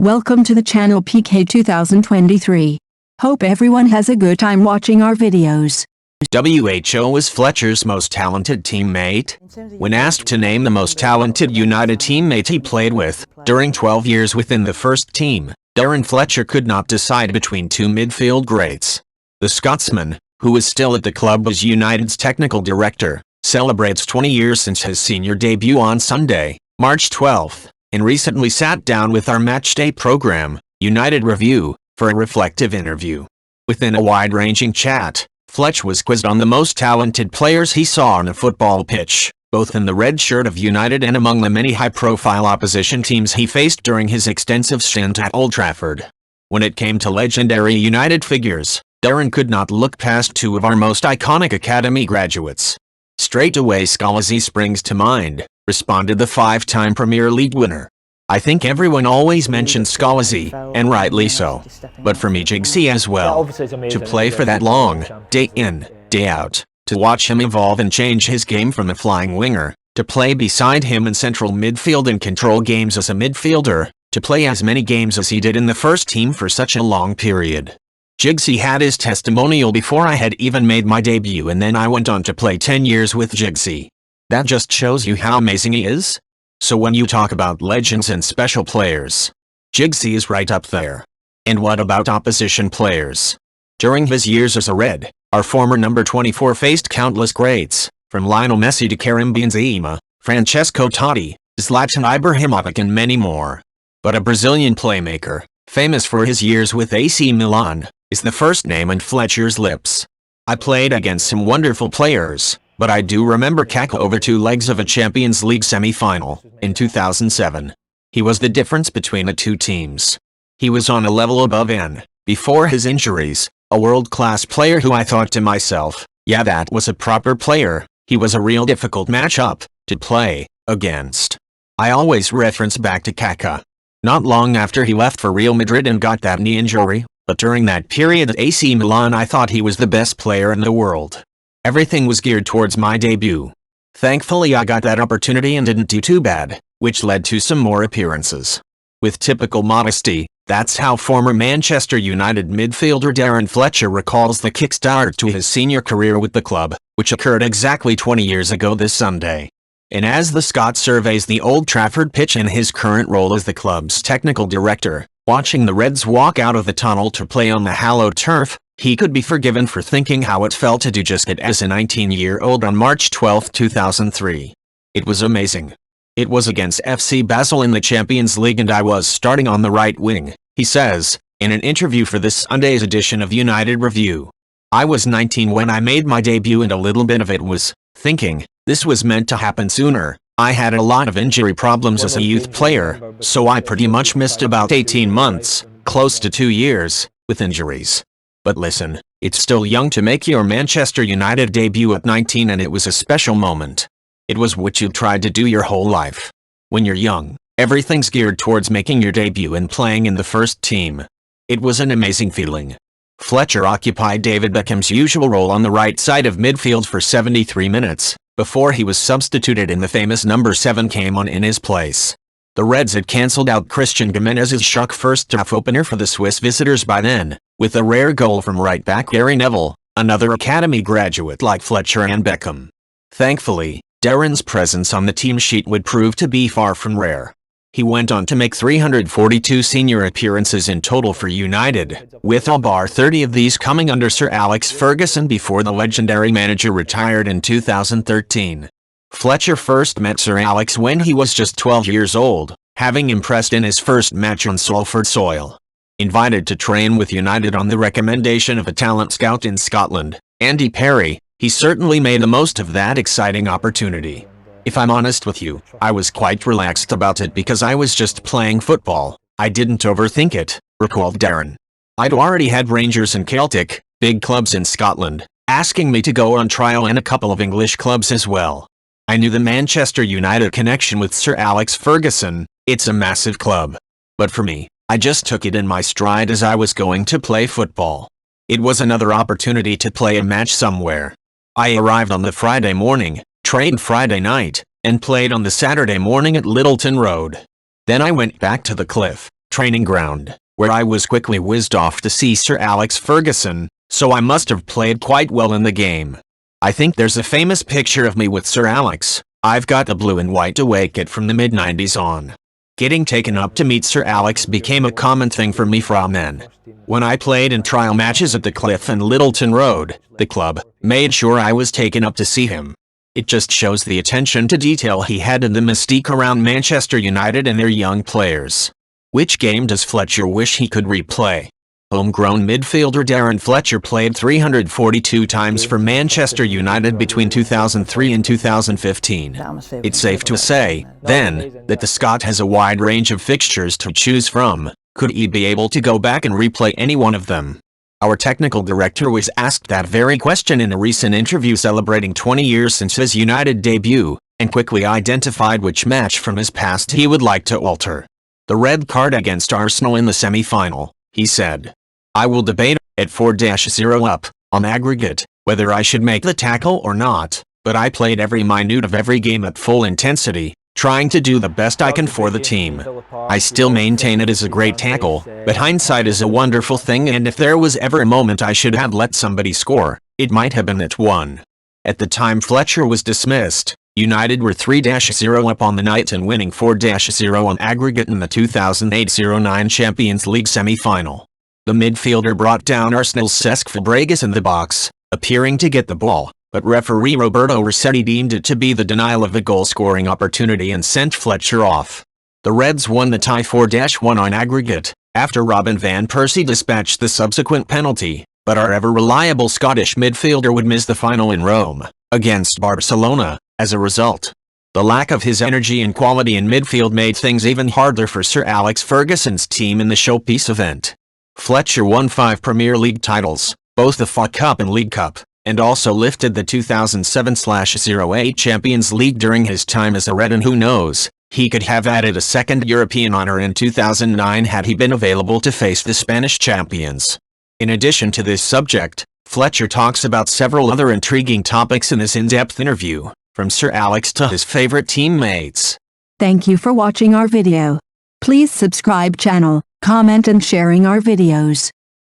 Welcome to the channel PK 2023. Hope everyone has a good time watching our videos. WHO was Fletcher's most talented teammate. When asked to name the most talented United teammate he played with, during 12 years within the first team, Darren Fletcher could not decide between two midfield greats. The Scotsman, who is still at the club as United's technical director, celebrates 20 years since his senior debut on Sunday, March 12th, and recently sat down with our matchday program, United Review, for a reflective interview. Within a wide-ranging chat, Fletch was quizzed on the most talented players he saw on a football pitch, both in the red shirt of United and among the many high-profile opposition teams he faced during his extensive stint at Old Trafford. When it came to legendary United figures, Darren could not look past two of our most iconic academy graduates. "Straight away Scalzi springs to mind," responded the five-time Premier League winner. "I think everyone always mentions Scalzi, and rightly so. But for me, Giggsy as well. To play for that long, day in, day out, to watch him evolve and change his game from a flying winger, to play beside him in central midfield and control games as a midfielder, to play as many games as he did in the first team for such a long period. Giggsy had his testimonial before I had even made my debut, and then I went on to play 10 years with Giggsy. That just shows you how amazing he is. So when you talk about legends and special players, Giggsy is right up there. And what about opposition players? During his years as a Red, our former number 24 faced countless greats, from Lionel Messi to Karim Benzema, Francesco Totti, Zlatan Ibrahimovic and many more. But a Brazilian playmaker, famous for his years with AC Milan, is the first name on Fletcher's lips. I played against some wonderful players, but I do remember Kaká over two legs of a Champions League semi-final, in 2007. He was the difference between the two teams. He was on a level above and, before his injuries, a world-class player who I thought to myself, yeah, that was a proper player. He was a real difficult matchup to play against. I always reference back to Kaká. Not long after he left for Real Madrid and got that knee injury, but during that period at AC Milan I thought he was the best player in the world. Everything was geared towards my debut. Thankfully I got that opportunity and didn't do too bad, which led to some more appearances. With typical modesty, that's how former Manchester United midfielder Darren Fletcher recalls the kickstart to his senior career with the club, which occurred exactly 20 years ago this Sunday. And as the Scot surveys the Old Trafford pitch in his current role as the club's technical director, watching the Reds walk out of the tunnel to play on the hallowed turf, he could be forgiven for thinking how it felt to do just that as a 19-year-old on March 12, 2003. It was amazing. It was against FC Basel in the Champions League and I was starting on the right wing, he says, in an interview for this Sunday's edition of United Review. I was 19 when I made my debut and a little bit of it was thinking, this was meant to happen sooner. I had a lot of injury problems as a youth player, so I pretty much missed about 18 months, close to 2 years, with injuries. But listen, it's still young to make your Manchester United debut at 19 and it was a special moment. It was what you've tried to do your whole life. When you're young, everything's geared towards making your debut and playing in the first team. It was an amazing feeling. Fletcher occupied David Beckham's usual role on the right side of midfield for 73 minutes, before he was substituted and the famous number 7 came on in his place. The Reds had cancelled out Christian Gimenez's shock first-half opener for the Swiss visitors by then, with a rare goal from right-back Gary Neville, another academy graduate like Fletcher and Beckham. Thankfully, Darren's presence on the team sheet would prove to be far from rare. He went on to make 342 senior appearances in total for United, with all bar 30 of these coming under Sir Alex Ferguson before the legendary manager retired in 2013. Fletcher first met Sir Alex when he was just 12 years old, having impressed in his first match on Salford soil. Invited to train with United on the recommendation of a talent scout in Scotland, Andy Perry, he certainly made the most of that exciting opportunity. If I'm honest with you, I was quite relaxed about it because I was just playing football. I didn't overthink it, recalled Darren. I'd already had Rangers and Celtic, big clubs in Scotland, asking me to go on trial and a couple of English clubs as well. I knew the Manchester United connection with Sir Alex Ferguson, it's a massive club. But for me, I just took it in my stride as I was going to play football. It was another opportunity to play a match somewhere. I arrived on the Friday morning, trained Friday night, and played on the Saturday morning at Littleton Road. Then I went back to the Cliff, training ground, where I was quickly whizzed off to see Sir Alex Ferguson, so I must have played quite well in the game. I think there's a famous picture of me with Sir Alex. I've got the blue and white away kit from the mid-90s on. Getting taken up to meet Sir Alex became a common thing for me from then. When I played in trial matches at the Cliff and Littleton Road, the club made sure I was taken up to see him. It just shows the attention to detail he had and the mystique around Manchester United and their young players. Which game does Fletcher wish he could replay? Homegrown midfielder Darren Fletcher played 342 times for Manchester United between 2003 and 2015. It's safe to say, then, that the Scot has a wide range of fixtures to choose from. Could he be able to go back and replay any one of them? Our technical director was asked that very question in a recent interview celebrating 20 years since his United debut, and quickly identified which match from his past he would like to alter. The red card against Arsenal in the semi-final, he said. I will debate at 4-0 up, on aggregate, whether I should make the tackle or not, but I played every minute of every game at full intensity, trying to do the best I can for the team. I still maintain it is a great tackle, but hindsight is a wonderful thing, and if there was ever a moment I should have let somebody score, it might have been that one. At the time Fletcher was dismissed, United were 3-0 up on the night and winning 4-0 on aggregate in the 2008-09 Champions League semi-final. The midfielder brought down Arsenal's Cesc Fabregas in the box, appearing to get the ball, but referee Roberto Rossetti deemed it to be the denial of a goal-scoring opportunity and sent Fletcher off. The Reds won the tie 4-1 on aggregate, after Robin van Persie dispatched the subsequent penalty, but our ever-reliable Scottish midfielder would miss the final in Rome, against Barcelona, as a result. The lack of his energy and quality in midfield made things even harder for Sir Alex Ferguson's team in the showpiece event. Fletcher won 5 Premier League titles, both the FA Cup and League Cup, and also lifted the 2007-08 Champions League during his time as a Red, and who knows, he could have added a second European honour in 2009 had he been available to face the Spanish champions. In addition to this subject, Fletcher talks about several other intriguing topics in this in-depth interview, from Sir Alex to his favourite teammates. Thank you for watching our video. Please subscribe channel, comment and sharing our videos.